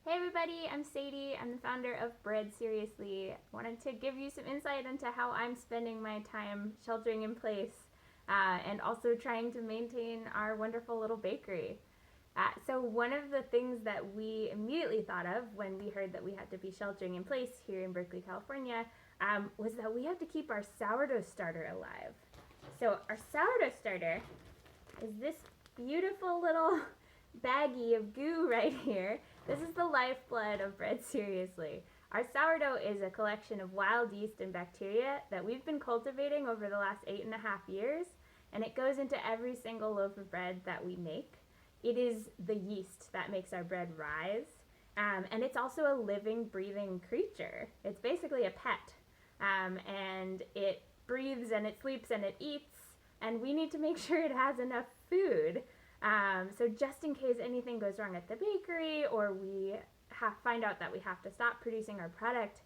Hey everybody, I'm Sadie. I'm the founder of Bread SRSLY. I wanted to give you some insight into how I'm spending my time sheltering in place and also trying to maintain our wonderful little bakery. So one of the things that we immediately thought of when we heard that we had to be sheltering in place here in Berkeley, California, was that we have to keep our sourdough starter alive. So our sourdough starter is this beautiful little baggie of goo right here. This is the lifeblood of Bread SRSLY. Our sourdough is a collection of wild yeast and bacteria that we've been cultivating over the last 8.5 years, and it goes into every single loaf of bread that we make. It is the yeast that makes our bread rise, and it's also a living, breathing creature. It's basically a pet, and it breathes and it sleeps and it eats, and we need to make sure it has enough food. So just in case anything goes wrong at the bakery or we find out that we have to stop producing our product,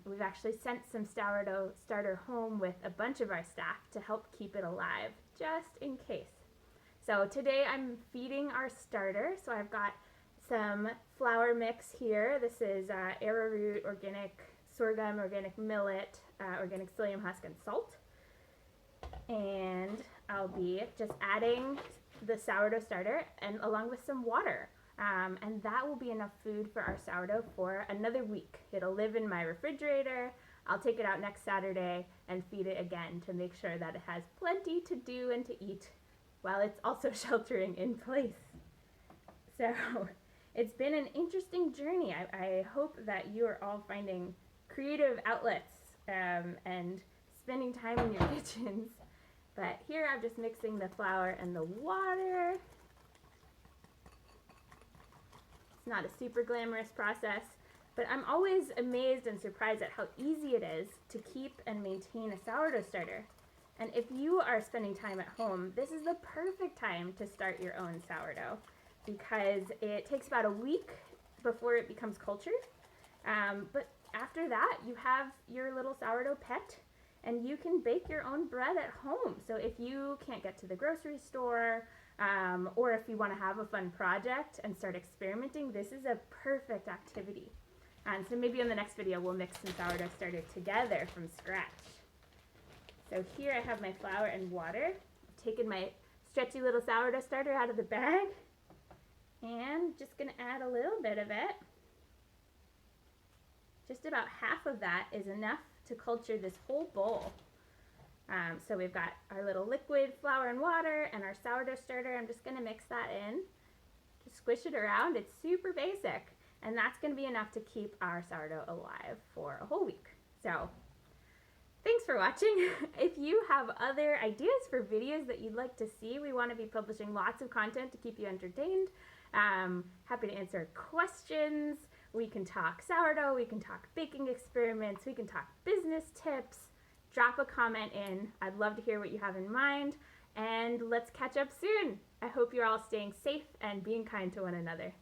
we've actually sent some sourdough starter home with a bunch of our staff to help keep it alive, just in case. So today I'm feeding our starter. So I've got some flour mix here. This is arrowroot, organic sorghum, organic millet, organic psyllium husk, and salt. And I'll be just adding the sourdough starter and along with some water. And that will be enough food for our sourdough for another week. It'll live in my refrigerator. I'll take it out next Saturday and feed it again to make sure that it has plenty to do and to eat while it's also sheltering in place. So it's been an interesting journey. I hope that you are all finding creative outlets and spending time in your kitchens. But here I'm just mixing the flour and the water. It's not a super glamorous process, but I'm always amazed and surprised at how easy it is to keep and maintain a sourdough starter. And if you are spending time at home, this is the perfect time to start your own sourdough because it takes about a week before it becomes cultured. But after that, you have your little sourdough pet, and you can bake your own bread at home. So if you can't get to the grocery store, or if you want to have a fun project and start experimenting, this is a perfect activity. And so maybe in the next video, we'll mix some sourdough starter together from scratch. So here I have my flour and water. I've taken my stretchy little sourdough starter out of the bag, and just gonna add a little bit of it. Just about half of that is enough to culture this whole bowl. So we've got our little liquid flour and water and our sourdough starter. I'm just gonna mix that in, just squish it around. It's super basic, and that's gonna be enough to keep our sourdough alive for a whole week. So thanks for watching. If you have other ideas for videos that you'd like to see, we want to be publishing lots of content to keep you entertained. Happy to answer questions. We can talk sourdough, we can talk baking experiments, we can talk business tips. Drop a comment in. I'd love to hear what you have in mind, and let's catch up soon. I hope you're all staying safe and being kind to one another.